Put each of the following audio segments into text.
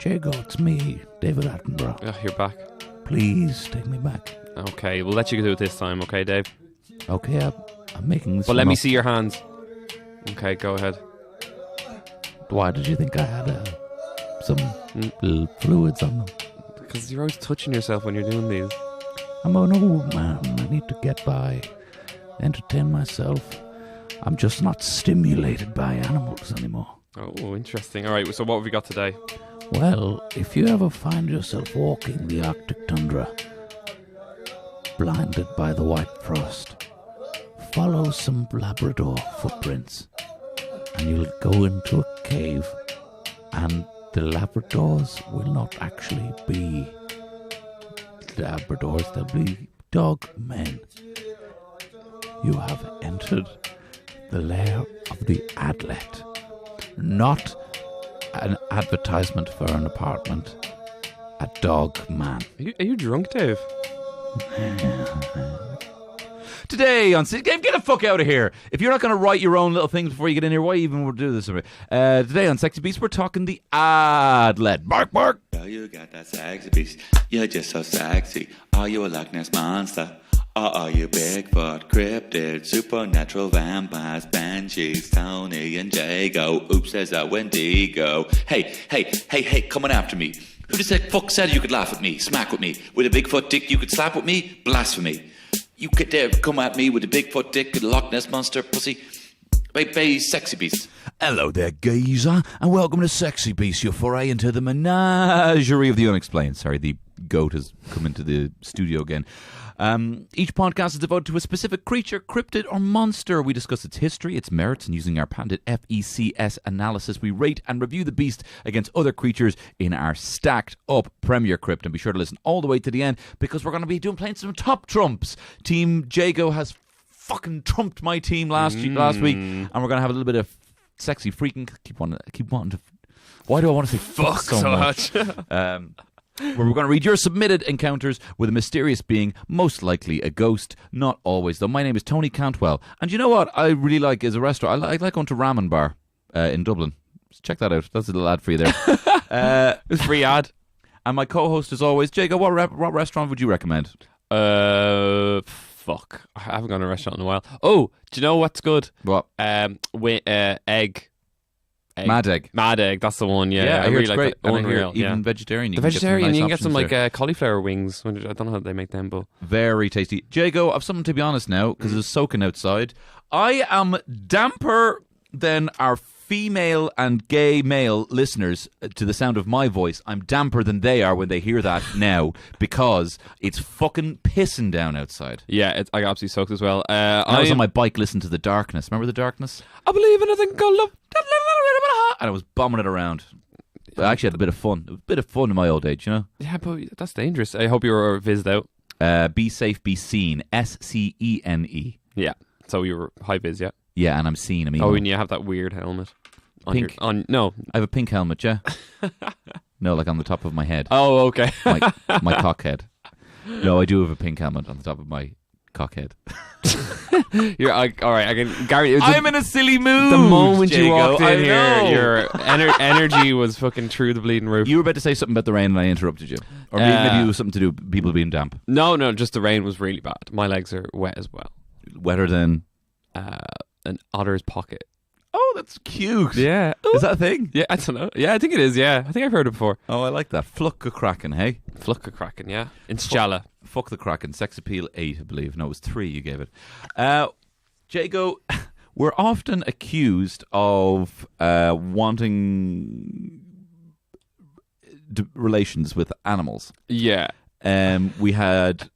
Jago, it's me, David Attenborough. Oh, you're back. Please take me back. Okay, we'll let you do it this time, okay, Dave? Okay, I'm making this. But let me see your hands. Okay, go ahead. Why did you think I had some little fluids on them? Because you're always touching yourself when you're doing these. I'm an old man. I need to get by, entertain myself. I'm just not stimulated by animals anymore. Oh, interesting. All right, so what have we got today? Well, if you ever find yourself walking the Arctic Tundra, blinded by the white frost, follow some Labrador footprints, and you'll go into a cave, and the Labradors will not actually be Labradors, they'll be dog men. You have entered the lair of the Adlet, not an advertisement for an apartment, a dog man. Are you drunk, Dave? Today on get the fuck out of here. If you're not going to write your own little things before you get in here, why even do this? Today on Sexy Beast, we're talking the Adlet. Bark, bark. Girl, you got that sexy beast. You're just so sexy. Are you a Loch Ness monster? Or are you Bigfoot, cryptid, supernatural vampires, banshees, Tony and Jago? Oops, there's a Wendigo. Hey, coming after me. Who the fuck said you could laugh at me, smack with me? With a Bigfoot dick you could slap with me? Blasphemy. You could dare come at me with a Bigfoot dick with a Loch Ness monster pussy? Baby, Sexy Beast. Hello there, geezer, and welcome to Sexy Beast, your foray into the menagerie of the unexplained. Sorry, the goat has come into the studio again. Each podcast is devoted to a specific creature, cryptid, or monster. We discuss its history, its merits, and using our patented FECS analysis, we rate and review the beast against other creatures in our stacked up Premier Crypt. And be sure to listen all the way to the end, because we're going to be playing some top trumps. Team Jago has fucking trumped my team last week, and we're going to have a little bit of sexy freaking. Keep wanting to. Why do I want to say fuck so much? Where we're going to read your submitted encounters with a mysterious being, most likely a ghost, not always though. My name is Tony Cantwell, and you know what I really like is a restaurant. I like going to Ramen Bar in Dublin. Check that out. That's a little ad for you there. It's a free ad. And my co-host as always, Jago, what restaurant would you recommend? Fuck. I haven't gone to a restaurant in a while. Oh, do you know what's good? What? Egg. Mad Egg. Mad Egg, that's the one, Yeah, I hear really it's like great. that. And I hear Unreal, even vegetarian. The vegetarian, you can get some like cauliflower wings. I don't know how they make them, but very tasty. Jago, I've something to be honest now, because it's soaking outside. I am damper than our female and gay male listeners to the sound of my voice. I'm damper than they are when they hear that now, because it's fucking pissing down outside. yeah, I got absolutely soaked as well. I was on my bike listening to The Darkness. Remember The Darkness? I believe in a thing called love. And I was bombing it around. I actually had a bit of fun. It was a bit of fun in my old age, you know? Yeah, but that's dangerous. I hope you were vizzed out. Be safe, be seen. SCENE. Yeah, so you were high vis, yeah. Yeah, and I'm seen. I mean, Oh, and you have that weird helmet. Pink. No. I have a pink helmet, yeah? No, like on the top of my head. Oh, okay. My cock head. No, I do have a pink helmet on the top of my cock head. You're all right. I can guarantee. I'm in a silly mood. The moment you Jago, walked in I here, know. your energy was fucking through the bleeding roof. You were about to say something about the rain and I interrupted you. Or maybe it was something to do with people being damp. No, just the rain was really bad. My legs are wet as well. Wetter than... An otter's pocket. Oh, that's cute. Yeah. Is that a thing? Yeah, I don't know. Yeah, I think it is, yeah. I think I've heard it before. Oh, I like that. Fluck a Kraken, hey? Fluck a Kraken, yeah. In Scala. Fuck the Kraken. Sex appeal 8, I believe. No, it was 3 you gave it. Jago, we're often accused of wanting relations with animals. Yeah. We had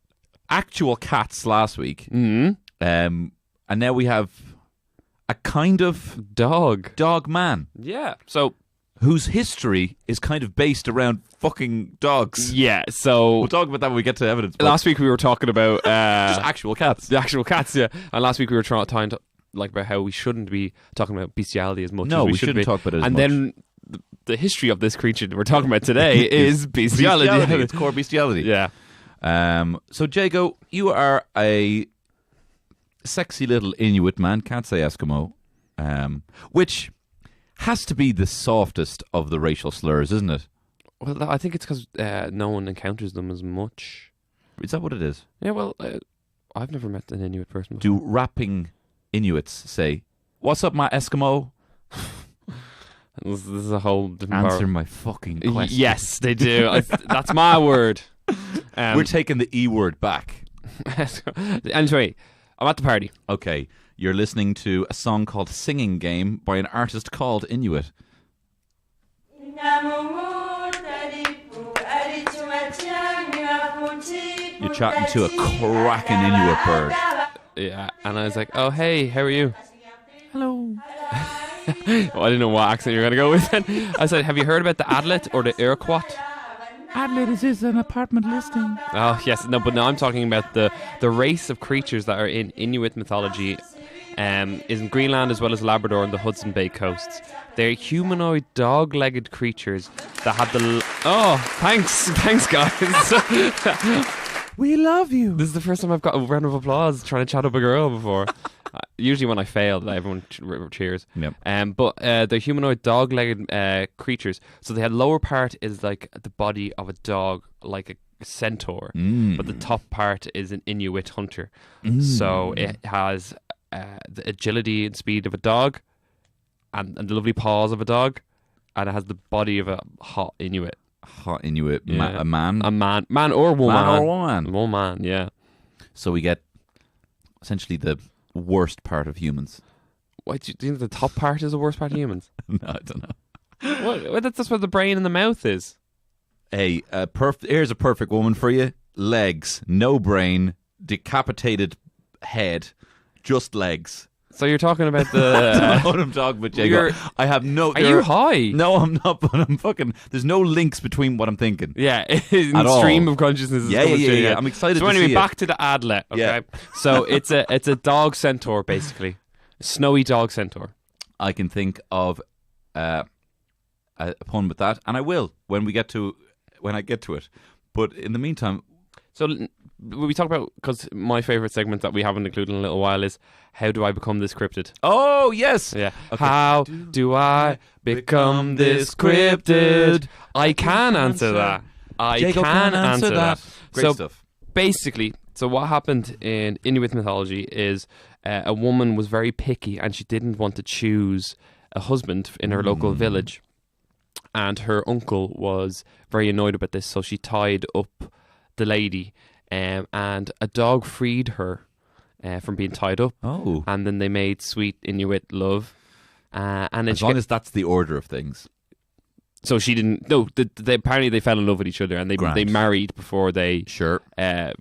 actual cats last week. Mm-hmm. And now we have a kind of dog man. Yeah. So whose history is kind of based around fucking dogs. yeah, so We'll talk about that when we get to evidence. last week we were talking about just actual cats. the actual cats, yeah. And last week we were trying to like about how we shouldn't be talking about bestiality as much No, as we should shouldn't be. talk about it as and much. then the history of this creature that we're talking about today is bestiality. It's core bestiality. Yeah. So Jago, you are a sexy little Inuit man, can't say Eskimo, which has to be the softest of the racial slurs, isn't it? Well, I think it's because no one encounters them as much. Is that what it is? Yeah, well, I've never met an Inuit person before. Do rapping Inuits say, "What's up, my Eskimo"? This is a whole different Answer my fucking question. Yes, they do. That's my word. We're taking the E word back. Anyway, I'm at the party. Okay, you're listening to a song called Singing Game by an artist called Inuit. You're chatting to a cracking Inuit bird. Yeah, and I was like, "Oh, hey, how are you?" Hello. Well, I didn't know what accent you were going to go with then. I said, "Have you heard about the Adlet or the Iroquois?" Adlets is an apartment listing. Oh, yes. No, but no, I'm talking about the race of creatures that are in Inuit mythology is in Greenland as well as Labrador and the Hudson Bay coasts. They're humanoid dog-legged creatures that have the... Oh, thanks guys. We love you. This is the first time I've got a round of applause trying to chat up a girl before. Usually when I fail, everyone cheers. Yep. But they're humanoid dog-legged creatures. So the lower part is like the body of a dog, like a centaur. But the top part is an Inuit hunter. So it has the agility and speed of a dog and the lovely paws of a dog. And it has the body of a hot Inuit. Hot Inuit. Yeah. A man? Man or woman. Man or woman. Woman, yeah. So we get essentially the worst part of humans. What, do you think the top part is the worst part of humans? No, I don't know. Well, that's where the brain and the mouth is. Hey, here's a perfect woman for you. Legs, no brain, decapitated head, just legs. So you're talking about I don't know what I'm talking about, Jago. I have no... Are you high? No, I'm not, but I'm fucking... There's no links between what I'm thinking. Yeah, At all. stream of consciousness is coming through, yeah. I'm excited so to anyway, see back to the Adlet, okay? Yeah. So it's a dog centaur, basically. A snowy dog centaur. I can think of a pun with that, and I will when I get to it. But in the meantime... So we talk about, because my favourite segment that we haven't included in a little while is, how do I become this cryptid? Oh, yes! Yeah. Okay. How do I become this cryptid? I can answer that. I Jago can answer that. Great stuff. Basically, so what happened in Inuit mythology is a woman was very picky and she didn't want to choose a husband in her local village. And her uncle was very annoyed about this, so she tied up the lady and a dog freed her from being tied up. Oh. And then they made sweet Inuit love. And then As long as that's the order of things. So she didn't... No, apparently they fell in love with each other and they married before they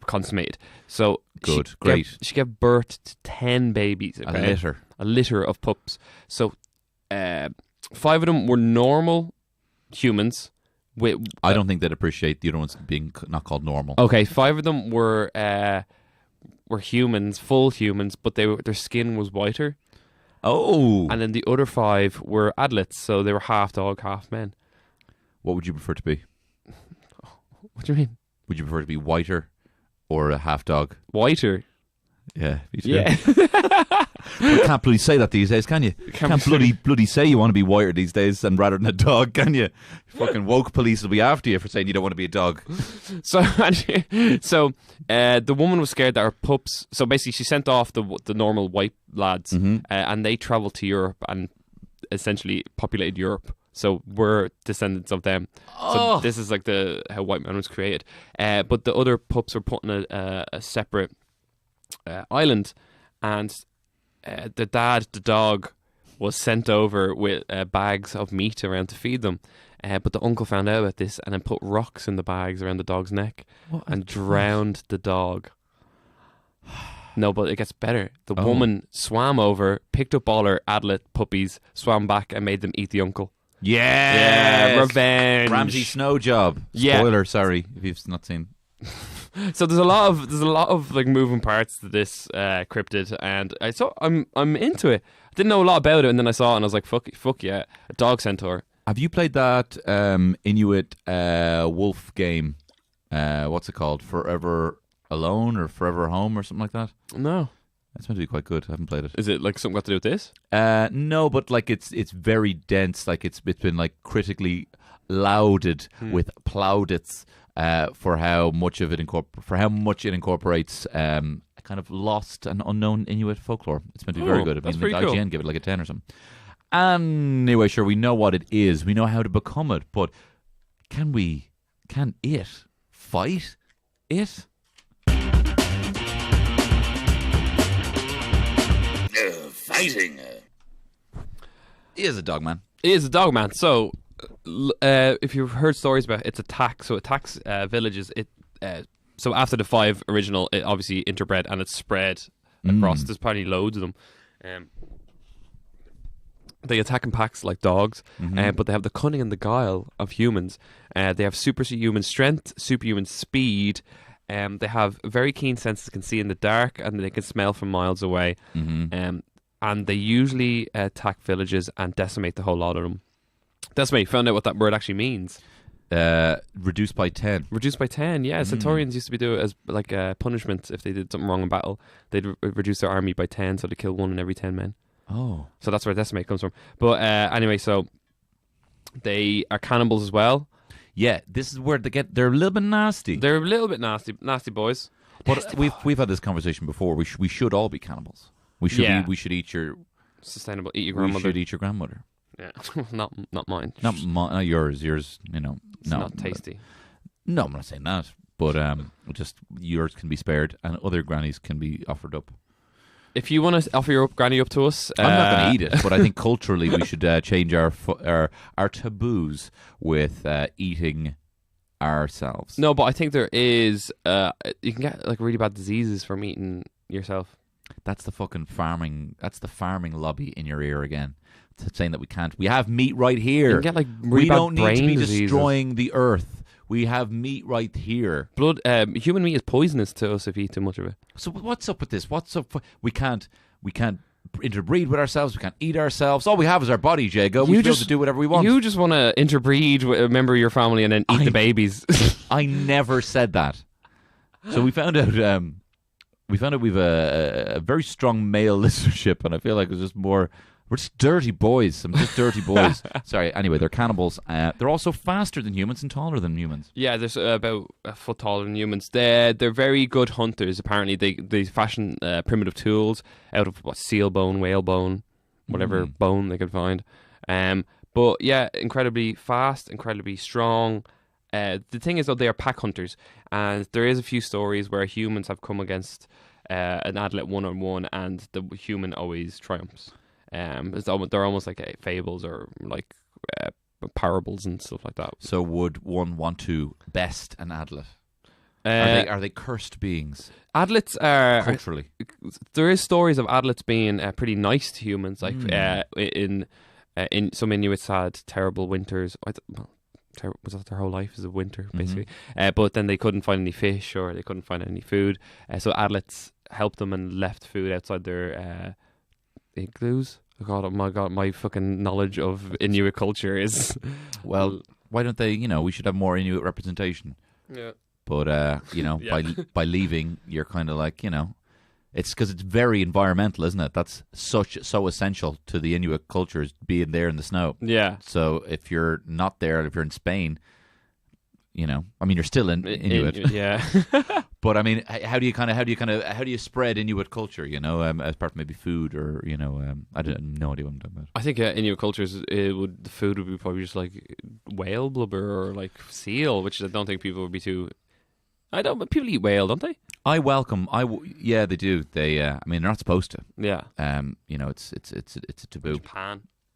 consummated. So Good, great. She gave birth to 10 babies. Okay? A litter of pups. So 5 of them were normal humans. I don't think they'd appreciate the other ones being not called normal. Okay, 5 of them were humans, full humans, but their skin was whiter. Oh. And then the other 5 were adlets, so they were half dog, half men. What would you prefer to be? What do you mean? Would you prefer to be whiter or a half dog? Whiter? Yeah, me too. Yeah. But you can't bloody say that these days, can you? Can't bloody say you want to be whiter these days and rather than a dog, can you? Fucking woke police will be after you for saying you don't want to be a dog. So the woman was scared that her pups... So basically she sent off the normal white lads and they travelled to Europe and essentially populated Europe. So we're descendants of them. Oh. So this is like how white man was created. But the other pups were put in a separate island, and the dog, was sent over with bags of meat around to feed them. But the uncle found out about this and then put rocks in the bags around the dog's neck and drowned the dog. No, but it gets better. The woman swam over, picked up all her Adlet puppies, swam back and made them eat the uncle. Yeah, revenge. Ramsay Snow job. Yeah. Spoiler, sorry if you've not seen. So there's a lot of like moving parts to this cryptid, and I'm into it. I didn't know a lot about it, and then I saw it, and I was like, fuck yeah, a dog centaur. Have you played that Inuit wolf game? What's it called? Forever Alone or Forever Home or something like that? No. It's meant to be quite good. I haven't played it. Is it like something got to do with this? No, but like it's very dense. Like it's been like critically lauded with plaudits for how much it incorporates kind of lost and unknown Inuit folklore. It's meant to be very good. I mean, the IGN give it like a 10 or something. Anyway, sure, we know what it is. We know how to become it, but can it fight it? Fighting. He is a dog man. He is a dog man. So, if you've heard stories about its attack, so it attacks villages. So after the 5 original, it obviously interbred and it's spread across. There's probably loads of them. They attack in packs like dogs, but they have the cunning and the guile of humans. They have superhuman strength, superhuman speed. They have very keen senses, can see in the dark, and they can smell from miles away. And they usually attack villages and decimate the whole lot of them. Decimate, found out what that word actually means. Reduced by 10. Reduced by 10, yeah. Centaurians used to do it as like a punishment if they did something wrong in battle. They'd reduce their army by 10, so they kill 1 in every 10 men. Oh. So that's where decimate comes from. But anyway, so they are cannibals as well. Yeah, this is where they're a little bit nasty. They're a little bit nasty boys. But we've had this conversation before. We should all be cannibals. We should eat your sustainable. Eat your grandmother. We should eat your grandmother. Yeah, not mine. Not yours. Yours, it's not tasty. No, I'm not saying that. But just yours can be spared, and other grannies can be offered up. If you want to offer your granny up to us, I'm not going to eat it. But I think culturally we should change our taboos with eating ourselves. No, but I think there is. You can get like really bad diseases from eating yourself. That's the fucking farming. That's the farming lobby in your ear again, saying that we can't. We have meat right here. You can get like really we bad don't need to be diseases. Destroying the earth. We have meat right here. Human meat is poisonous to us if you eat too much of it. So what's up with this? What's up? We can't interbreed with ourselves. We can't eat ourselves. All we have is our body, Jago. We should be able to do whatever we want. You just want to interbreed with a member of your family and then eat the babies. I never said that. So we found out. We've a very strong male listenership, and I feel like it's just more. We're just dirty boys. Some just dirty boys. Sorry. Anyway, they're cannibals. They're also faster than humans and taller than humans. Yeah, they're about a foot taller than humans. They're very good hunters. Apparently, they fashion primitive tools out of seal bone, whale bone, whatever bone they could find. But yeah, incredibly fast, incredibly strong. The thing is, though, they are pack hunters, and there is a few stories where humans have come against an adlet one-on-one, and the human always triumphs. They're almost like fables or like parables and stuff like that. So would one want to best an adlet? Are they cursed beings? Adlets are culturally. There is stories of adlets being pretty nice to humans. Like in some Inuits had terrible winters. Was that their whole life is a winter basically? But then they couldn't find any fish or they couldn't find any food. So adlets helped them and left food outside their igloos. Oh my god, my fucking knowledge of Inuit culture is well. Why don't they? We should have more Inuit representation. Yeah. But by leaving, you're kind of like it's because it's very environmental, isn't it? That's so essential to the Inuit culture is being there in the snow. Yeah. So if you're not there, if you're in Spain, you're still in Inuit. Yeah. But I mean, how do you spread Inuit culture? As part of maybe food or I don't no idea what I'm talking about. I think Inuit cultures the food would be probably just like whale blubber or like seal, which I don't think people would be too. But people eat whale, don't they? Yeah, they do. They, they're not supposed to. Yeah. It's a taboo.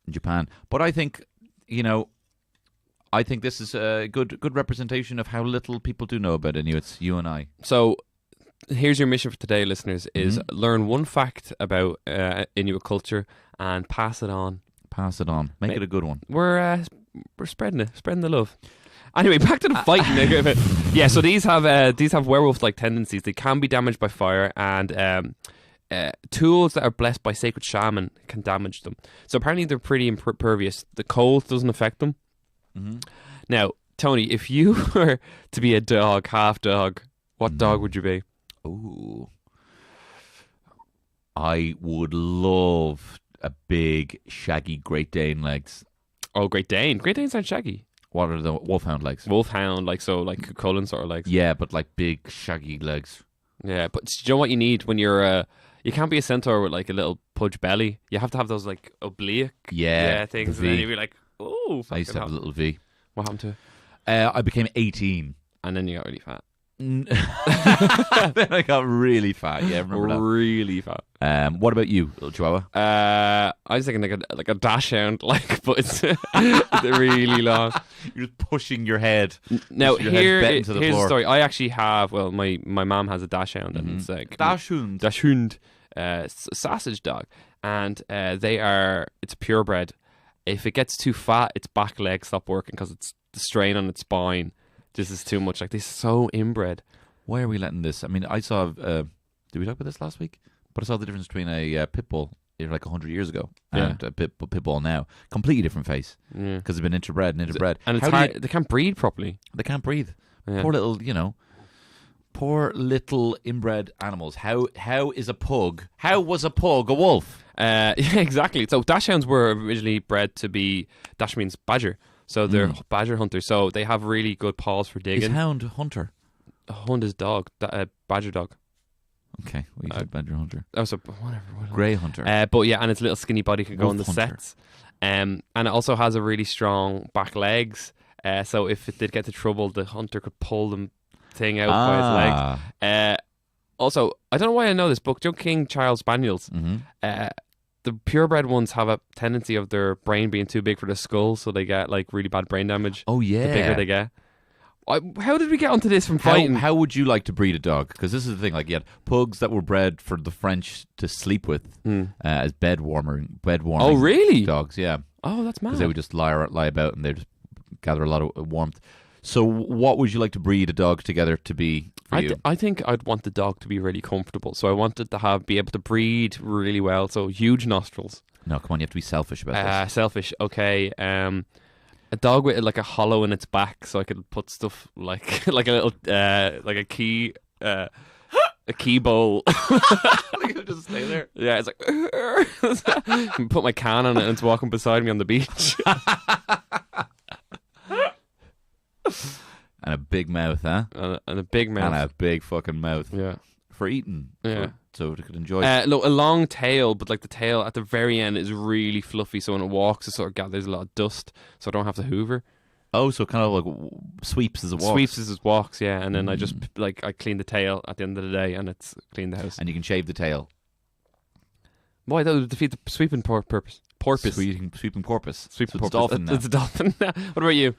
Japan. But I think, I think this is a good representation of how little people do know about Inuits, you and I. So, here's your mission for today, listeners, is learn one fact about Inuit culture and pass it on. Make it a good one. We're spreading the love. Anyway, back to the fighting. Yeah, so these have werewolf-like tendencies. They can be damaged by fire, and tools that are blessed by sacred shaman can damage them. So apparently they're pretty impervious. The cold doesn't affect them. Now, Tony, if you were to be a dog, half dog, what dog would you be? Ooh, I would love a big, shaggy Great Dane legs. Oh, Great Dane. Great Danes aren't shaggy. What are the wolfhound legs? Wolfhound, like Cullen sort of legs. Yeah, but like big, shaggy legs. Yeah, but do you know what you need when you're... you can't be a centaur with like a little pudge belly. You have to have those like oblique things. the And then V. you'd be like, oh, I used to have a little V. What happened to it? I became 18. And then you got really fat. Then I got really fat. Yeah, I remember that. Really fat. What about you, little Chihuahua? I was thinking like a dachshund, but it's really long. You're just pushing your head. Now Your head bent into the here's floor. the story. I actually have. Well, my mom has a dachshund, and it's like Dachshund. sausage dog, and it's purebred. If it gets too fat, its back legs stop working because it's the strain on its spine. This is too much. Like, they're so inbred. Why are we letting this? I mean, I saw. Did we talk about this last week? But I saw the difference between a pit bull like 100 years ago and a pit bull now. Completely different face because they've been interbred and interbred. And it's hard. They can't breathe properly. They can't breathe. Yeah. Poor little inbred animals. How is a pug? How was a pug a wolf? Yeah, exactly. So dachshunds were originally bred to be. Dash means badger. So they're badger hunters. So they have really good paws for digging. Is hound hunter? A hound is dog. Badger dog. Okay, well, you said badger hunter. Oh, so whatever. Grey hunter. But yeah, and its little skinny body can go Wolf on the hunter. sets. And it also has a really strong back legs. So if it did get to trouble, the hunter could pull the thing out by its legs. Also, I don't know why I know this book. Do you know King Charles Spaniels? The purebred ones have a tendency of their brain being too big for the skull, so they get like really bad brain damage. Oh yeah, the bigger they get. How did we get onto this from fighting? How would you like to breed a dog? Because this is the thing. Like, you had pugs that were bred for the French to sleep with as bed warming. Oh, really? Dogs, yeah. Oh, that's mad. Because they would just lie about and they just gather a lot of warmth. So, what would you like to breed a dog together to be? I think I'd want the dog to be really comfortable. So I wanted to be able to breathe really well. So huge nostrils. No, come on, you have to be selfish about this. Selfish, okay. A dog with like a hollow in its back, so I could put stuff like like a little like a key bowl. Just stay there. Yeah, it's like put my can on it and it's walking beside me on the beach. And a big mouth, huh? And a big mouth. And a big fucking mouth. Yeah. For eating. Yeah. So it could enjoy it. Look, a long tail, but like the tail at the very end is really fluffy, so when it walks, it sort of gathers a lot of dust, so I don't have to hoover. Oh, so kind of like sweeps as it walks. Sweeps as it walks, yeah. And then I just, I clean the tail at the end of the day, and it's clean the house. And you can shave the tail. Why? That would defeat the sweeping purpose. Sweeping porpoise. Sweeping so porpoise. It's dolphin now. It's a dolphin. What about you?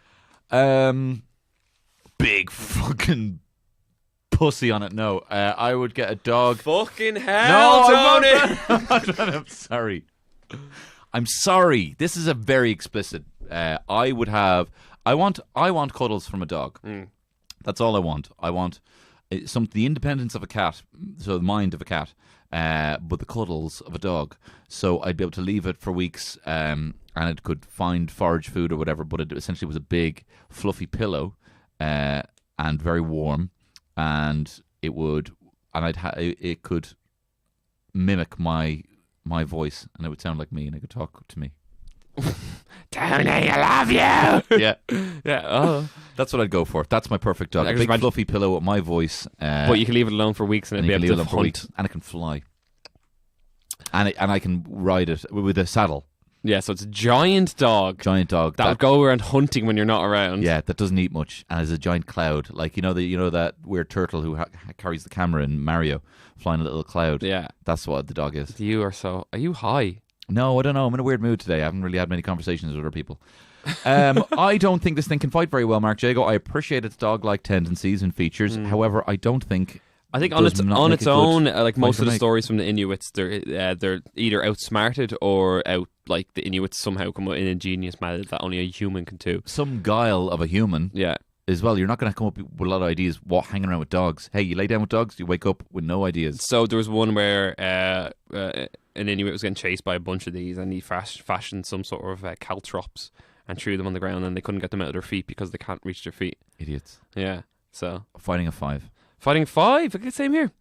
Big fucking pussy on it. No, I would get a dog. Fucking hell, Tony! I'm sorry. I'm sorry. This is a very explicit. I want cuddles from a dog. That's all I want. I want the independence of a cat, so the mind of a cat, but the cuddles of a dog. So I'd be able to leave it for weeks, and it could find forage food or whatever. But it essentially was a big, fluffy pillow, and very warm, and it could mimic my voice, and it would sound like me, and it could talk to me. Tony, I love you. Yeah. Oh, that's what I'd go for. That's my perfect dog. A big fluffy pillow with my voice. But you can leave it alone for weeks, and it'll be able to hunt. And it can fly. And I can ride it with a saddle. Yeah, so it's a giant dog. That would go around hunting when you're not around. Yeah, that doesn't eat much, and is a giant cloud. Like, you know that weird turtle who carries the camera in Mario, flying a little cloud. Yeah, that's what the dog is. Are you high? No, I don't know. I'm in a weird mood today. I haven't really had many conversations with other people. I don't think this thing can fight very well, Mark Jago. I appreciate its dog-like tendencies and features. However, I think on its own, like most of the stories from the Inuits, they're either outsmarted or like the Inuits somehow come up with an ingenious method that only a human can do. Some guile of a human. Yeah. As well, you're not going to come up with a lot of ideas. Hanging around with dogs? Hey, you lay down with dogs, you wake up with no ideas. So there was one where an Inuit was getting chased by a bunch of these, and he fashioned some sort of caltrops and threw them on the ground, and they couldn't get them out of their feet because they can't reach their feet. Idiots. Yeah. So fighting a 5. Fighting 5. Okay, same here.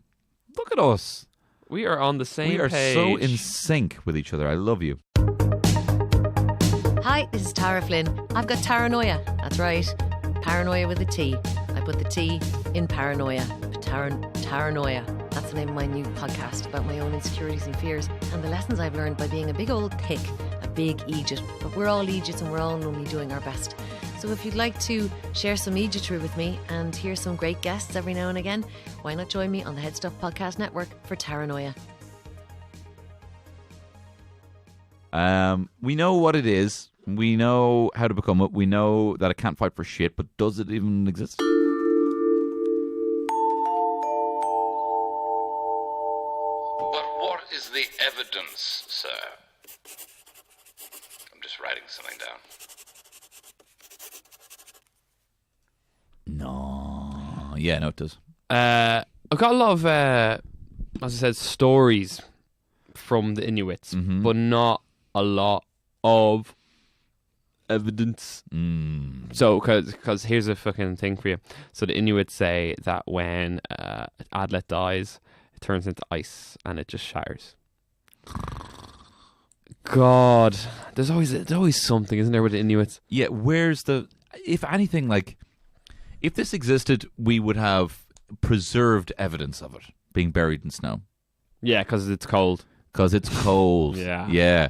Look at us. We are on the same page. We are so in sync with each other. I love you. Hi, Hi, this is Tara Flynn. I've got Taranoia. That's right. Paranoia with a T. I put the T in paranoia. Taranoia. That's the name of my new podcast about my own insecurities and fears and the lessons I've learned by being a big old thick, a big Egypt. But we're all Egypts and we're all only doing our best. So if you'd like to share some Egyptry with me and hear some great guests every now and again, why not join me on the Head Stuff Podcast Network for Taranoia? We know what it is. We know how to become it. We know that it can't fight for shit, but does it even exist? But what is the evidence, sir? I'm just writing something down. No. Yeah, no, it does. I've got a lot of, as I said, stories from the Inuits, but not a lot of evidence. So, because here's a fucking thing for you. So the Inuits say that when Adlet dies, it turns into ice and it just shatters. God, there's always something, isn't there, with the Inuits? Yeah, where's the... If anything, like... If this existed, we would have preserved evidence of it being buried in snow. Yeah, because it's cold. Because it's cold. Yeah. Yeah.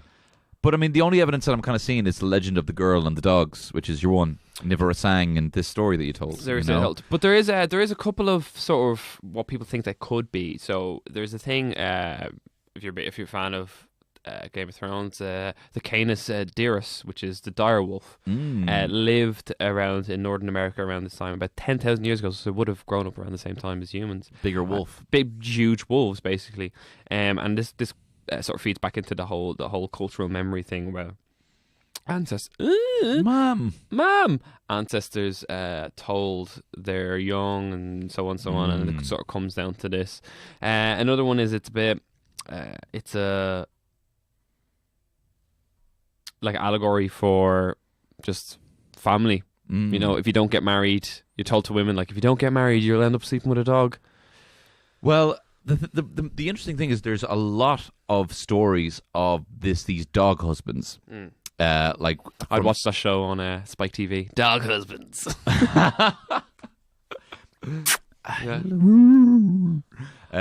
But, I mean, the only evidence that I'm kind of seeing is the legend of the girl and the dogs, which is your one, Nivarasang, and this story that you told. There is you know? but there is a couple of sort of what people think they could be. So there's a thing, if you're a fan of Game of Thrones, the Canis Dirus, which is the dire wolf, lived around in Northern America around this time about 10,000 years ago, so it would have grown up around the same time as humans. Bigger wolf. Big, huge wolves, basically. And this sort of feeds back into the whole cultural memory thing where ancestors told their young and so on, and it sort of comes down to this. Another one is it's a like allegory for just family. You know, if you don't get married, you're told to women, like, if you don't get married, you'll end up sleeping with a dog. Well, the interesting thing is there's a lot of stories of these dog husbands. Like I'd watch that show on Spike TV. Dog husbands.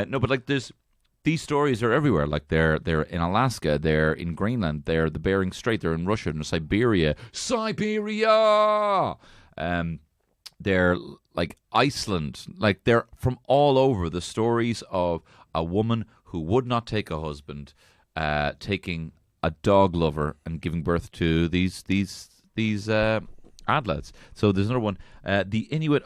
No, but like these stories are everywhere. Like they're in Alaska, they're in Greenland, they're the Bering Strait, they're in Russia, in Siberia. They're like Iceland. Like they're from all over. The stories of a woman who would not take a husband, taking a dog lover and giving birth to these adlets. So there's another one. The Inuit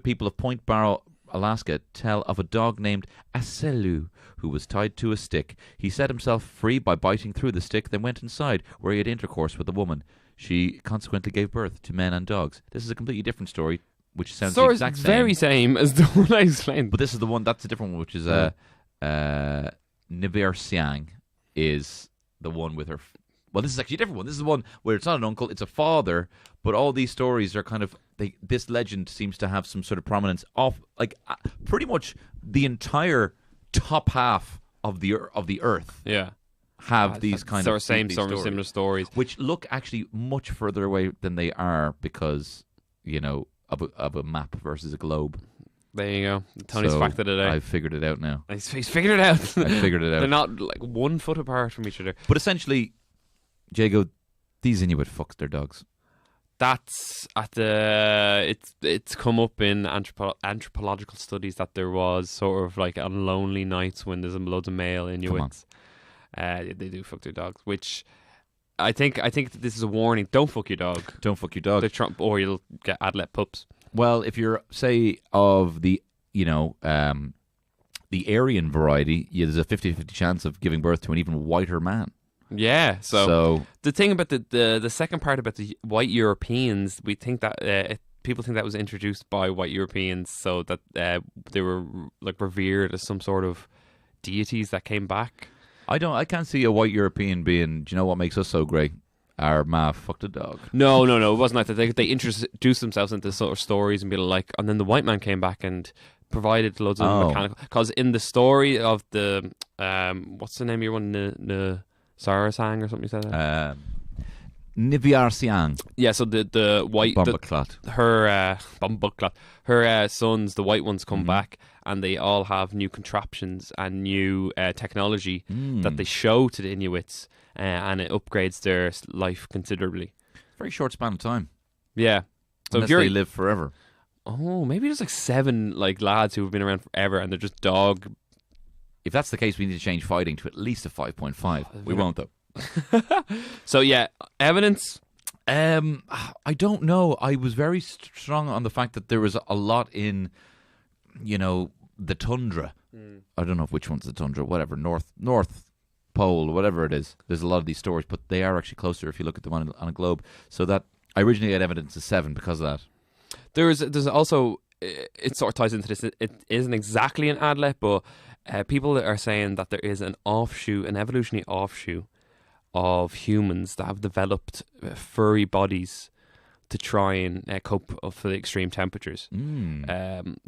people of Point Barrow, Alaska, tell of a dog named Aselu who was tied to a stick. He set himself free by biting through the stick, then went inside where he had intercourse with a woman. She consequently gave birth to men and dogs. This is a completely different story, which sounds the exact same. Very same as the one I explained. But this is the one. That's a different one, which is Nivarasang is the one with her. Well, this is actually a different one. This is the one where it's not an uncle, it's a father. But all these stories are kind of this legend seems to have some sort of prominence of pretty much the entire top half of the earth. Yeah. Have these kind of similar stories, which look actually much further away than they are because of a map versus a globe. There you go. Tony's fact of the day. I've figured it out now. He's figured it out. I figured it out. They're not like 1 foot apart from each other. But essentially, Jago, these Inuit fucks their dogs. That's at the it's come up in anthropological studies that there was sort of like on lonely nights when there's loads of male Inuits. They do fuck their dogs, which I think this is a warning. Don't fuck your dog. Don't fuck your dog. Or you'll get Adlet pups. Well, if you're, say, of the, the Aryan variety, there's a 50-50 chance of giving birth to an even whiter man. Yeah, so the thing about the second part about the white Europeans, we think that people think that was introduced by white Europeans, so that they were like revered as some sort of deities that came back. I can't see a white European being, do you know what makes us so great? Our ma fucked a dog. No, it wasn't like that. They introduced themselves into sort of stories and be like, and then the white man came back and provided loads of mechanical. Because in the story of the what's the name of your one, Sarasang or something you said? Nivyar Siang. Yeah, so the white Bombaclat. her sons, the white ones, come Mm-hmm. back, and they all have new contraptions and new technology that they show to the Inuits, and it upgrades their life considerably. Very short span of time. Yeah. So Unless if you're they live forever. maybe there's like 7 like lads who have been around forever, and they're just dog. If that's the case, we need to change fighting to at least a 5.5. We won't, though. So yeah, evidence. I don't know. I was very strong on the fact that there was a lot in, the tundra. I don't know which one's the tundra. Whatever, North Pole, whatever it is. There's a lot of these stories, but they are actually closer if you look at them on a globe. So that I originally had evidence of 7 because of that. There's also, it sort of ties into this. It isn't exactly an adlet, but people are saying that there is an evolutionary offshoot of humans that have developed furry bodies to try and cope for the extreme temperatures.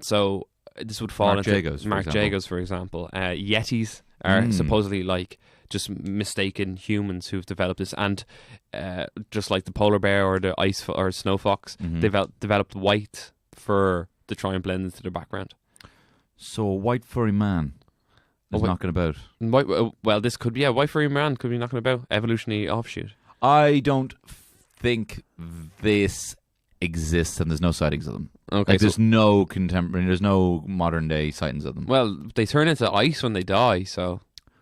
So this would fall into Mark Jagos, for example. Yetis are supposedly like just mistaken humans who've developed this, and just like the polar bear or the ice or snow fox, they've developed white fur to try and blend into their background. So a white furry man is knocking about. Well, this could be a white furry man could be knocking about. Evolutionary offshoot. I don't think this exists, and there's no sightings of them. Okay, like there's no contemporary, there's no modern day sightings of them. Well, they turn into ice when they die, so.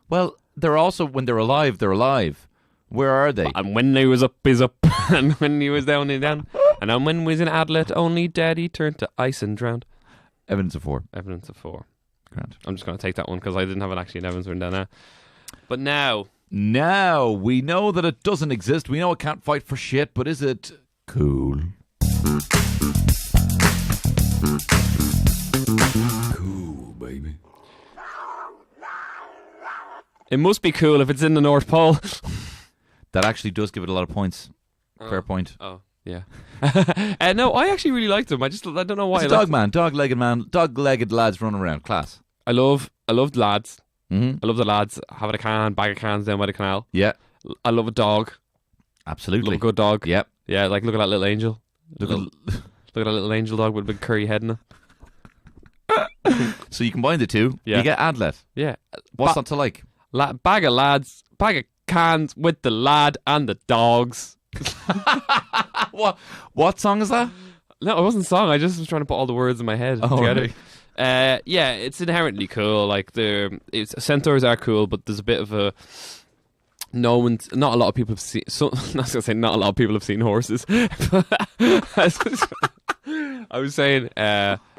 Well, they're also, when they're alive, they're alive. Where are they? And when they was up, is up, and when he was down, he down. And then when he was in Adlet, only daddy turned to ice and drowned. Evidence of 4. Evidence of 4. Grant. I'm just going to take that one because I didn't have an evidence written down there. But now we know that it doesn't exist. We know it can't fight for shit, but is it cool? Cool, baby. It must be cool if it's in the North Pole. That actually does give it a lot of points. Fair point. Oh, yeah. No, I actually really liked them. I don't know why. It's a dog man, dog-legged lads running around. Class. I love lads. Mm-hmm. I love the lads having a bag of cans down by the canal. Yeah. I love a dog. Absolutely. Love a good dog. Yep. Yeah, like look at that little angel. Look at that little angel dog with a big curry head in it. So you combine the two, you get Adlet. Yeah. What's not to like? Bag of cans with the lad and the dogs. What song is that? No, it wasn't a song. I just was trying to put all the words in my head together. Right. Yeah, it's inherently cool. Like centaurs are cool, but there's a bit of a not a lot of people have seen. So, I was gonna say not a lot of people have seen horses. I was saying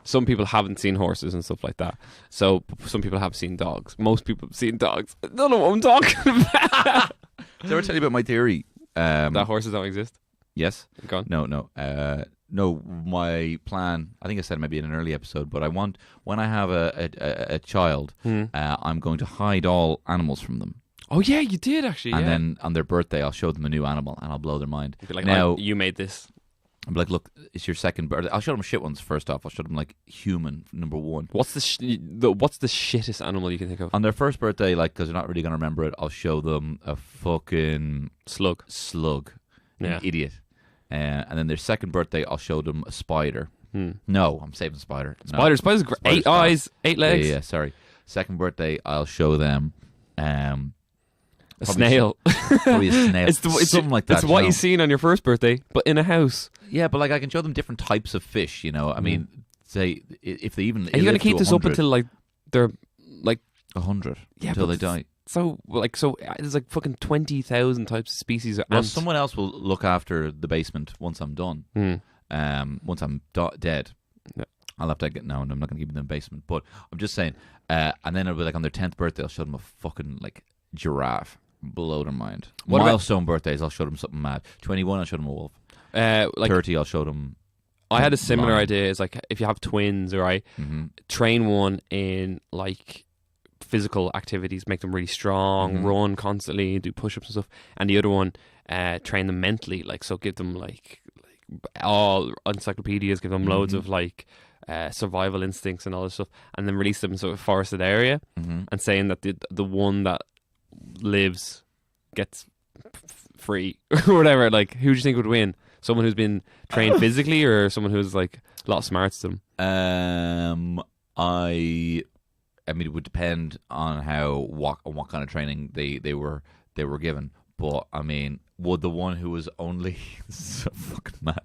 some people haven't seen horses and stuff like that. So some people have seen dogs. Most people have seen dogs. I don't know what I'm talking about. Did I ever tell you about my theory? That horses don't exist? Yes. Go on. No, my plan, I think I said maybe in an early episode, but I want, when I have a child, I'm going to hide all animals from them. Oh, yeah, you did, actually, and then on their birthday, I'll show them a new animal, and I'll blow their mind. Be like, now, you made this. I'm like, look, it's your second birthday. I'll show them shit ones first off. I'll show them, like, human, number 1. What's the shittest animal you can think of? On their first birthday, like, because they're not really going to remember it, I'll show them a fucking... Slug. Yeah. An idiot. And then their second birthday, I'll show them a spider. No, I'm saving spider. Spider's great. 8 eyes, 8 legs. Yeah, sorry. Second birthday, I'll show them a snail. Probably a snail. It's something like that. It's what you've seen on your first birthday, but in a house. Yeah, but like I can show them different types of fish. You know, I mean, say if they even. Are you going to keep this up until like they're like 100 until they die? So there's like fucking 20,000 types of species of ants. Someone else will look after the basement once I'm done. Once I'm dead. Yeah. I'll have to get... No, I'm not going to keep them in the basement. But I'm just saying. And then it'll be like on their 10th birthday, I'll show them a fucking like giraffe. Blow their mind. Milestone birthdays, I'll show them something mad. 21, I'll show them a wolf. 30, I'll show them... I had a similar idea. It's like if you have twins, right? Train one in like... physical activities, make them really strong, run constantly, do push-ups and stuff, and the other one train them mentally, like, so give them like all encyclopedias, give them loads of like survival instincts and all this stuff, and then release them in sort of forested area, and saying that the one that lives gets free or whatever, like, who do you think would win? Someone who's been trained physically, or someone who's like a lot smarter than them? I mean, it would depend on what kind of training they were given. But I mean, would the one who was only this is so fucking mad?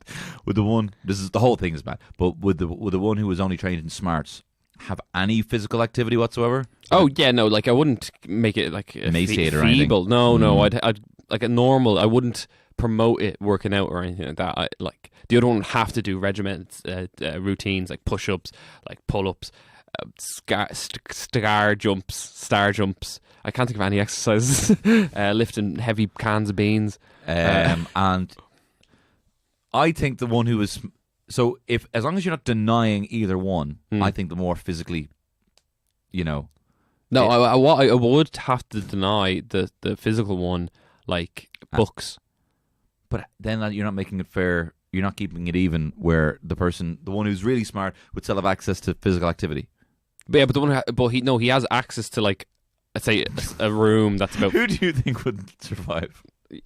The whole thing is mad. But would the one who was only trained in smarts have any physical activity whatsoever? Oh yeah, no, like I wouldn't make it like emaciate or feeble. anything. No, I'd like a normal. I wouldn't promote it working out or anything like that. Like the other one would have to do regimented routines like push-ups, like pull-ups, star jumps. I can't think of any exercises. Lifting heavy cans of beans. And I think the one who was as long as you're not denying either one, I think the more physically, No, I would have to deny the physical one, like books. But then you're not making it fair. You're not keeping it even. Where the one who's really smart, would still have access to physical activity. But yeah, but he has access to, like, let's say a room that's about. Who do you think would survive?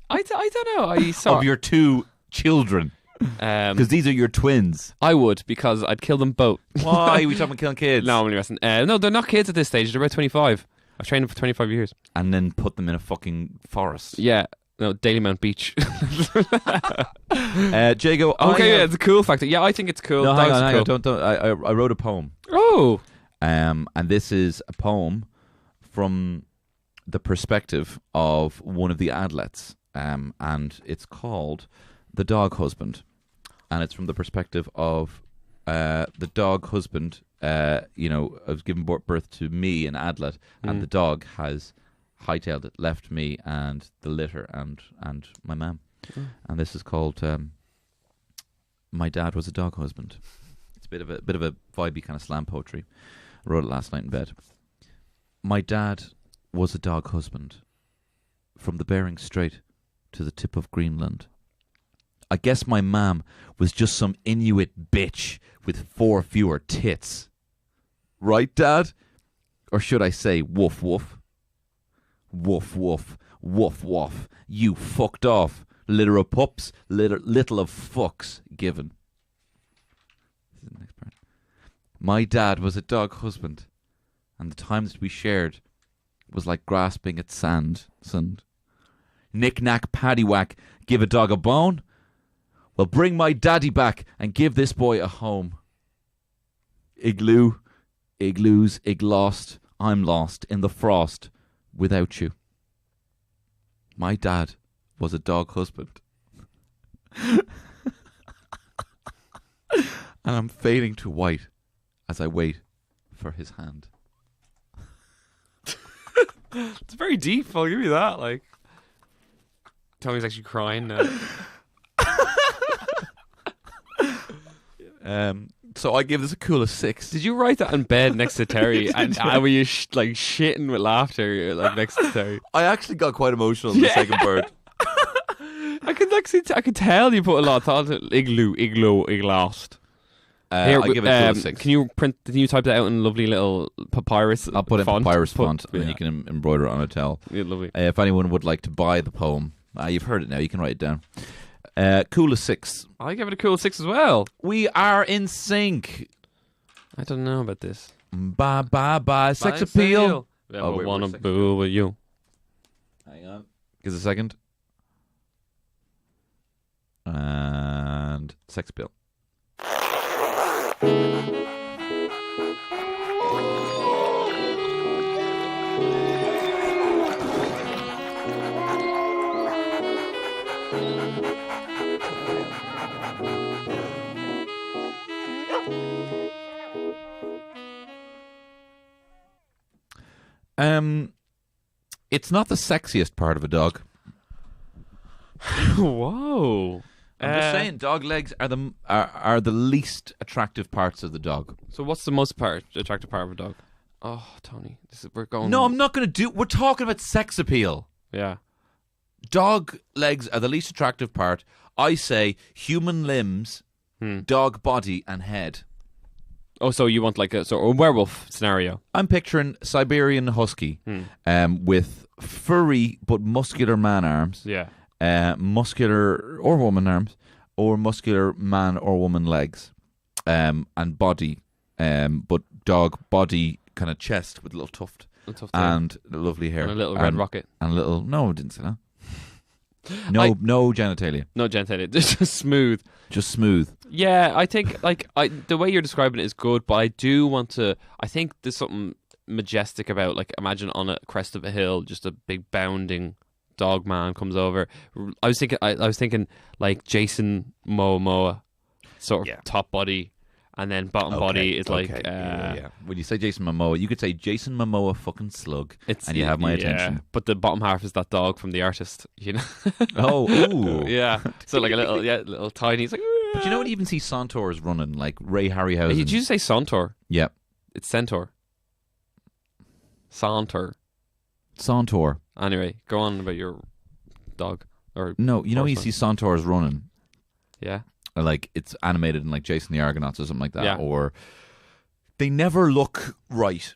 I don't know. I saw of your two children, because these are your twins. I would, because I'd kill them both. Why are we talking about killing kids? No, I'm only messing. No, they're not kids at this stage. They're about 25. I've trained them for 25 years. And then put them in a fucking forest. Yeah. No, Daily Mount Beach. Jago. Okay, it's a cool factor. Yeah, I think it's cool. No, hang on. Cool. Don't. I wrote a poem. Oh. And this is a poem from the perspective of one of the Adlets. And it's called The Dog Husband. And it's from the perspective of the dog husband. I was given birth to me, an Adlet, and the dog has hightailed it, left me and the litter and my mum. And this is called My Dad Was a Dog Husband. It's a bit of a vibey kind of slam poetry. I wrote it last night in bed. My dad was a dog husband, from the Bering Strait to the tip of Greenland. I guess my mam was just some Inuit bitch with 4 fewer tits. Right, Dad? Or should I say woof woof? Woof woof, woof woof. You fucked off. Litter of pups, little of fucks given. This is the next part. My dad was a dog husband, and the times that we shared was like grasping at sand. Knick-knack, paddywhack, give a dog a bone? Well, bring my daddy back and give this boy a home. Igloo, igloos, iglost, I'm lost in the frost without you. My dad was a dog husband. And I'm fading to white as I wait for his hand. It's very deep. I'll give you that. Like, Tommy's actually crying now. So I give this a cool of 6. Did you write that in bed next to Terry? and were you like shitting with laughter like next to Terry? I actually got quite emotional in the second bird. I could tell you put a lot of thought into igloo, iglost. Here, I give it a cool of 6. Can you type that out in a lovely little papyrus? I'll put it in papyrus font, and yeah. then you can embroider it on a towel. Yeah, lovely. If anyone would like to buy the poem, you've heard it now. You can write it down. Cool of 6. I give it a cool 6 as well. We are in sync. I don't know about this. Bye. Sex appeal. I wanna boo with you. Hang on. Give us a second. And sex appeal. It's not the sexiest part of a dog. Whoa. I'm just saying, dog legs are the least attractive parts of the dog. So what's the most attractive part of a dog? Oh, Tony, we're going. No, I'm not going to do. We're talking about sex appeal. Yeah. Dog legs are the least attractive part. I say human limbs, dog body, and head. Oh, so you want like a werewolf scenario? I'm picturing Siberian husky, with furry but muscular man arms. Yeah. muscular or woman arms, or muscular man or woman legs, and body, but dog body kind of chest with a little tuft and lovely hair and a little red rocket and a little. No, I didn't say that. No genitalia. No genitalia. Just smooth. Just smooth. Yeah, I think the way you're describing it is good, but I do want to. I think there's something majestic about, like, imagine on a crest of a hill, just a big bounding dog man comes over. I was thinking like Jason Momoa, sort of top body, and then bottom body is like. Yeah. When you say Jason Momoa, you could say Jason Momoa fucking slug, and you have my attention. But the bottom half is that dog from The Artist, you know. Ooh. Yeah. So like a little tiny. It's like. But you know what? Even see centaurs running, like Ray Harryhausen. Did you say centaur? Yeah. It's centaur. Saunter. Centaur. Anyway, go on about your dog. Or no, you know when you horseman. see centaurs running. Yeah. Or like it's animated in like Jason the Argonauts or something like that. Yeah. Or they never look right.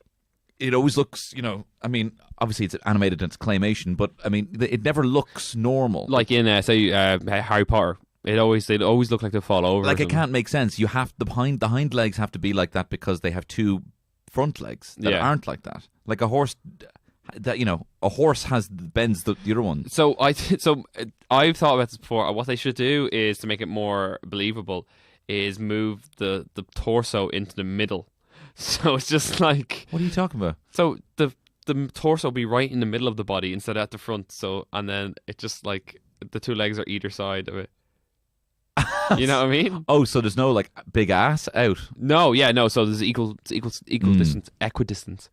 It always looks, I mean, obviously it's animated and it's claymation, but I mean, it never looks normal. Like in Harry Potter. They always look like they fall over. Like it can't make sense. You have the hind legs have to be like that because they have two front legs that aren't like that. Like a horse, a horse bends the other one. So I've thought about this before. What they should do is, to make it more believable, is move the torso into the middle. So it's just like. What are you talking about? So the torso will be right in the middle of the body instead of at the front. So, and then it just like the two legs are either side of it. You know what I mean? Oh, so there's no like big ass out. No. So there's equal distance, equidistance.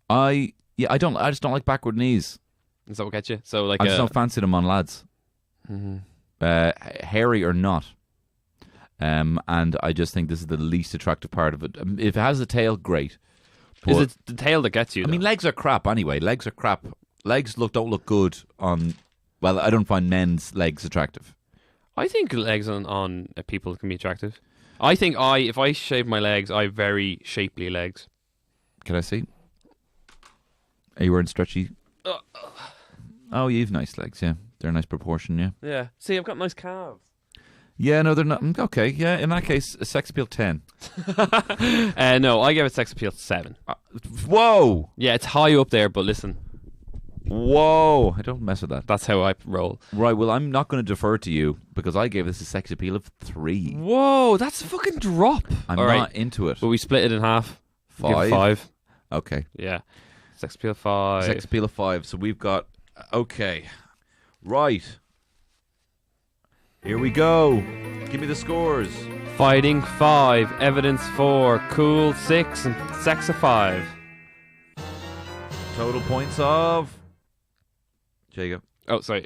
I just don't like backward knees. Is that what gets you? So like I just don't fancy them on lads, hairy or not. And I just think this is the least attractive part of it. If it has a tail, great. Is it the tail that gets you? I mean, legs are crap anyway. Legs are crap. Legs don't look good on. Well, I don't find men's legs attractive. I think legs on people can be attractive. I think if I shave my legs, I have very shapely legs. Can I see? Are you wearing stretchy? Oh, you have nice legs, yeah. They're a nice proportion, yeah. Yeah. See, I've got nice calves. Yeah, no, they're not. Okay, yeah, in that case, a sex appeal 10. No, I give it sex appeal 7. Whoa! Yeah, it's high up there, but listen. Whoa! I don't mess with that. That's how I roll. Right, well, I'm not going to defer to you because I gave this a sex appeal of 3. Whoa, that's a fucking drop. I'm All not right. into it. But we split it in half. 5? Give it 5. Okay. Yeah. Sex appeal 5. Sex appeal of 5. So we've got... Okay. Right. Here we go. Give me the scores. Fighting 5. Evidence 4. Cool 6. And sex a 5. Total points of... Jacob. Oh, sorry.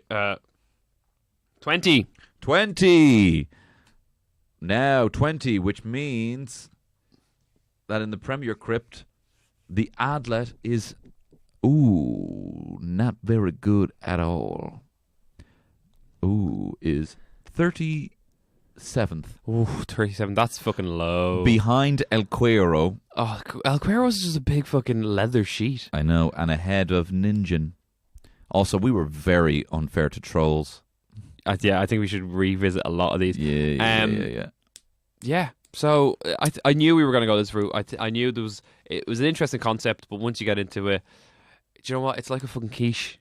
20. 20. Now 20, which means that in the Premier Crypt, the Adlet is, not very good at all. Is 37th. Ooh, 37. That's fucking low. Behind El Cuero. Oh, El Cuero's just a big fucking leather sheet. I know, and ahead of Ninjan. Also, we were very unfair to trolls. Yeah, I think we should revisit a lot of these. Yeah. Yeah. So I knew we were going to go this route. I knew it was an interesting concept, but once you get into it, do you know what? It's like a fucking quiche.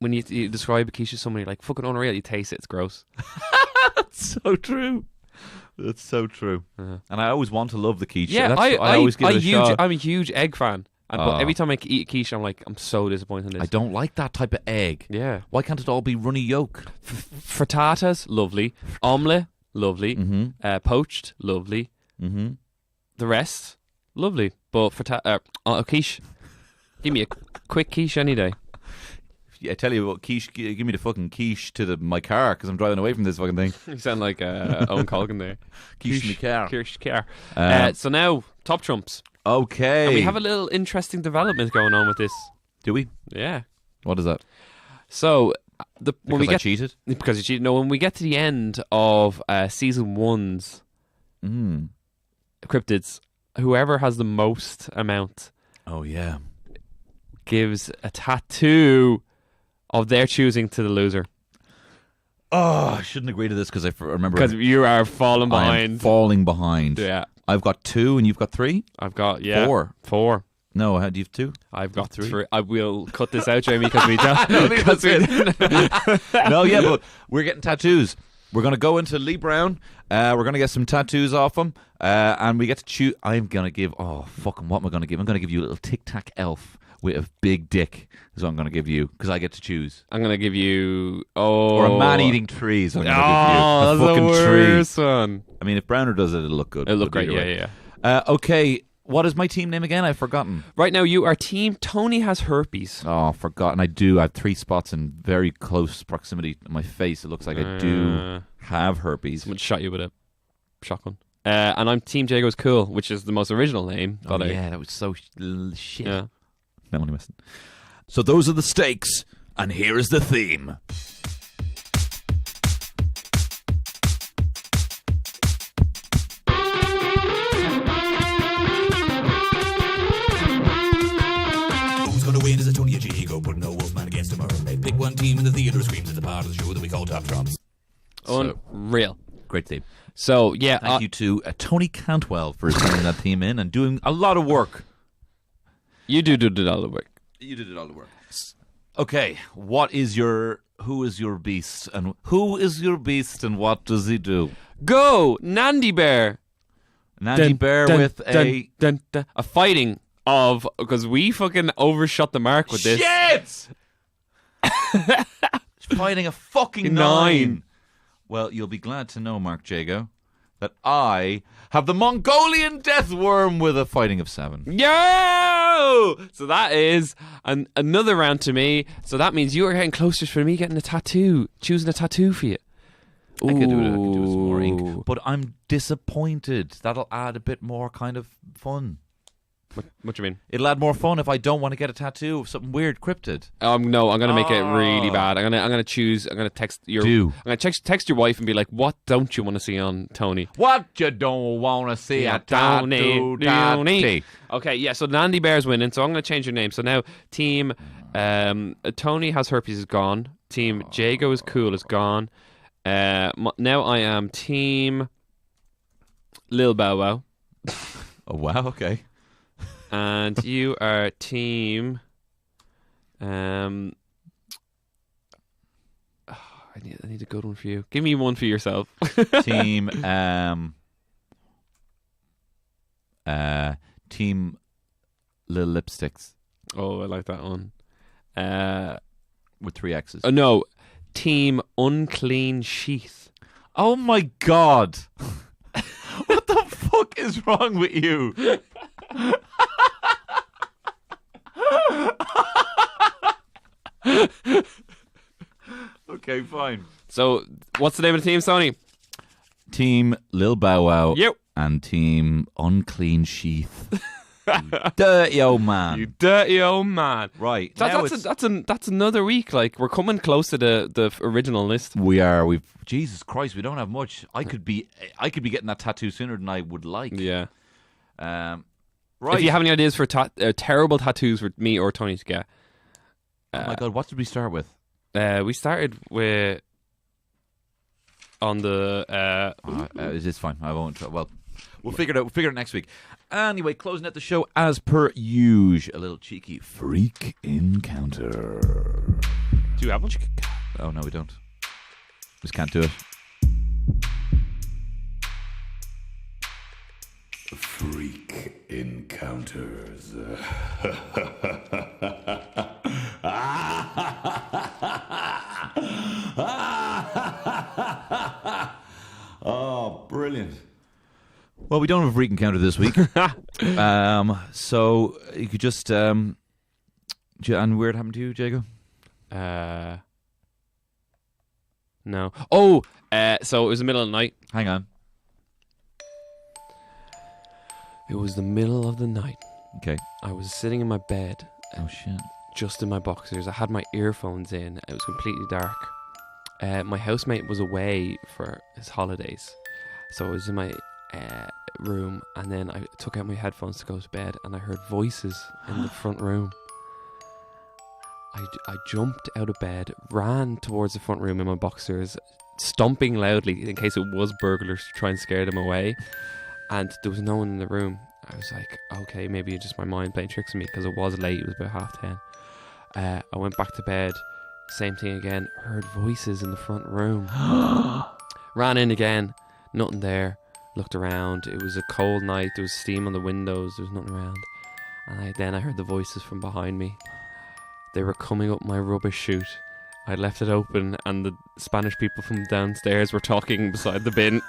When you describe a quiche to somebody, like, fucking unreal, you taste it, it's gross. That's so true. That's so true. Uh-huh. And I always want to love the quiche. Yeah, I always give it a shot. I'm a huge egg fan. But every time I eat a quiche, I'm so disappointed in this. I don't like that type of egg. Yeah. Why can't it all be runny yolk? Frittatas, lovely. Omelette, lovely. Mm-hmm. Poached, lovely. Mm-hmm. The rest, lovely. But a quiche, give me a quick quiche any day. I tell you what, quiche. Give me the fucking quiche to my car because I'm driving away from this fucking thing. You sound like Owen Colgan there. Quiche in the car. Quiche car. So now, top trumps. Okay. And we have a little interesting development going on with this. Do we? Yeah. What is that? So Because I cheated? Because you cheated. No, when we get to the end of season 1's cryptids, whoever has the most amount gives a tattoo of their choosing to the loser. Oh, I shouldn't agree to this because I remember. Because you are falling I am behind. falling behind. Yeah. I've got 2 and you've got 3? I've got, 4. 4. No, how do you have 2? I've got 3. I will cut this out, Jamie, because we don't. No, yeah, but we're getting tattoos. We're going to go into Lee Brown. We're going to get some tattoos off him. And we get to choose. I'm going to give... Oh, fucking what am I going to give? I'm going to give you a little tic-tac elf with a big dick is what I'm going to give you because I get to choose. I'm going to give you... Or a man eating trees. I'm going to give you. That's the fucking worst tree. one. I mean, if Browner does it, it'll look good. It'll look But great, either way. yeah. Okay, what is my team name again? I've forgotten. Right now, you are team Tony has herpes. Oh, forgotten. I do. I have 3 spots in very close proximity to my face. It looks like I do have herpes. Someone shot you with a shotgun. And I'm team Jago's Cool, which is the most original name. Yeah, that was so shit. Yeah. No, only missing. So those are the stakes, and here is the theme. Who's gonna win? Is it Tony or Jago? Put no wolfman against a mermaid. Pick one team and the theatre screams at the part of the show that we call Top Trumps. Unreal. Great theme. So, yeah. Thank you to Tony Cantwell for sending that theme in and doing a lot of work. You do all the work. You did all the work. Okay, who is your beast and what does he do? Go, Nandy Bear. Nandy Bear with a fighting of, because we fucking overshot the mark with this. Shit! Fighting a fucking 9. Well, you'll be glad to know, Mark Jago, that I have the Mongolian death worm with a fighting of 7. Yo! So that is another round to me. So that means you are getting closer for me getting a tattoo, choosing a tattoo for you. I could do it with some more ink, but I'm disappointed. That'll add a bit more kind of fun. What do you mean? It'll add more fun if I don't want to get a tattoo of something weird cryptid. No, I'm gonna make it really bad. I'm gonna text your. I'm gonna text your wife and be like, "What don't you want to see on Tony? What you don't want to see a tattoo, Tony." Okay, yeah. So Nandy Bear's winning. So I'm gonna change your name. So now team Tony has herpes is gone. Team Jago is cool is gone. Now I am team Lil Bow Wow. Oh wow, okay. And you are team. I need a good one for you. Give me one for yourself. Team. Team. Little Lipsticks. Oh, I like that one. With 3 X's. Oh no, team Unclean Sheath. Oh my god! What the fuck is wrong with you? Okay, fine. So, what's the name of the team, Sony? Team Lil Bow Wow. Yep. And Team Unclean Sheath. You dirty old man. You dirty old man. Right. That's another week. Like, we're coming close to the original list. We are. Jesus Christ, we don't have much. I could be getting that tattoo sooner than I would like. Yeah. Right. If you have any ideas for terrible tattoos for me or Tony to get. Oh my god, what did we start with? We started with on the. It's fine. I won't. Well, we'll figure it out. We'll figure it out next week. Anyway, closing out the show as per usual. A little cheeky freak encounter. Do you have one? Oh no, we don't. Just can't do it. Freak encounters. Oh, brilliant. Well, we don't have a freak encounter this week. So you could just and weird happened to you, Jago? No. Oh, so it was the middle of the night. Hang on. It was the middle of the night. Okay. I was sitting in my bed. Oh shit. Just in my boxers. I had my earphones in. It was completely dark. My housemate was away for his holidays. So I was in my room, and then I took out my headphones to go to bed, and I heard voices in the front room. I jumped out of bed, ran towards the front room in my boxers, stomping loudly in case it was burglars to try and scare them away. And there was no one in the room. I was like, okay, maybe it's just my mind playing tricks on me because it was late. It was about 10:30. I went back to bed. Same thing again. Heard voices in the front room. Ran in again. Nothing there. Looked around. It was a cold night. There was steam on the windows. There was nothing around. And then I heard the voices from behind me. They were coming up my rubbish chute. I left it open, and the Spanish people from downstairs were talking beside the bin.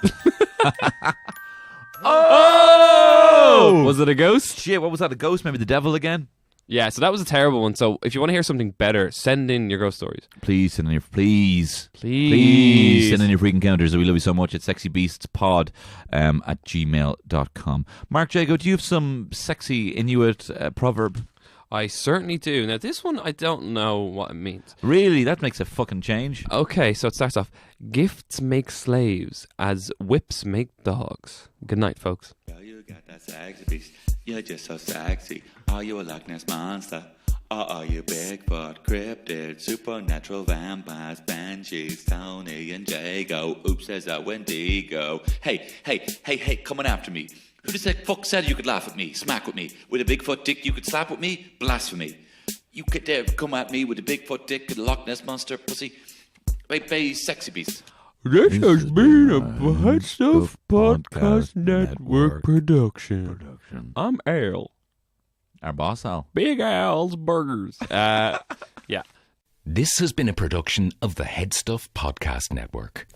Oh! Was it a ghost? Shit, what was that? A ghost? Maybe the devil again? Yeah, so that was a terrible one. So if you want to hear something better, send in your ghost stories. Please send in your... Please send in your freak encounters. We love you so much. It's sexybeastspod at gmail.com. Mark Jago, do you have some sexy Inuit proverb? I certainly do. Now, this one, I don't know what it means. Really? That makes a fucking change. Okay, so it starts off, gifts make slaves as whips make dogs. Good night, folks. Girl, you got that sexy beast. You're just so sexy. Are you a Loch Ness monster? Or are you Bigfoot, cryptid, supernatural vampires, banshees, Tony and Jago? Oops, there's a Wendigo. Hey, coming after me. Who the fuck said you could laugh at me, smack with me? With a Bigfoot dick you could slap with me? Blasphemy. You could dare come at me with a Bigfoot dick and a Loch Ness monster pussy? Hey, sexy beast. This has been a Bad Stuff Podcast Network production. I'm Al. Our boss, Al. Big Al's Burgers. Yeah. This has been a production of the Head Stuff Podcast Network.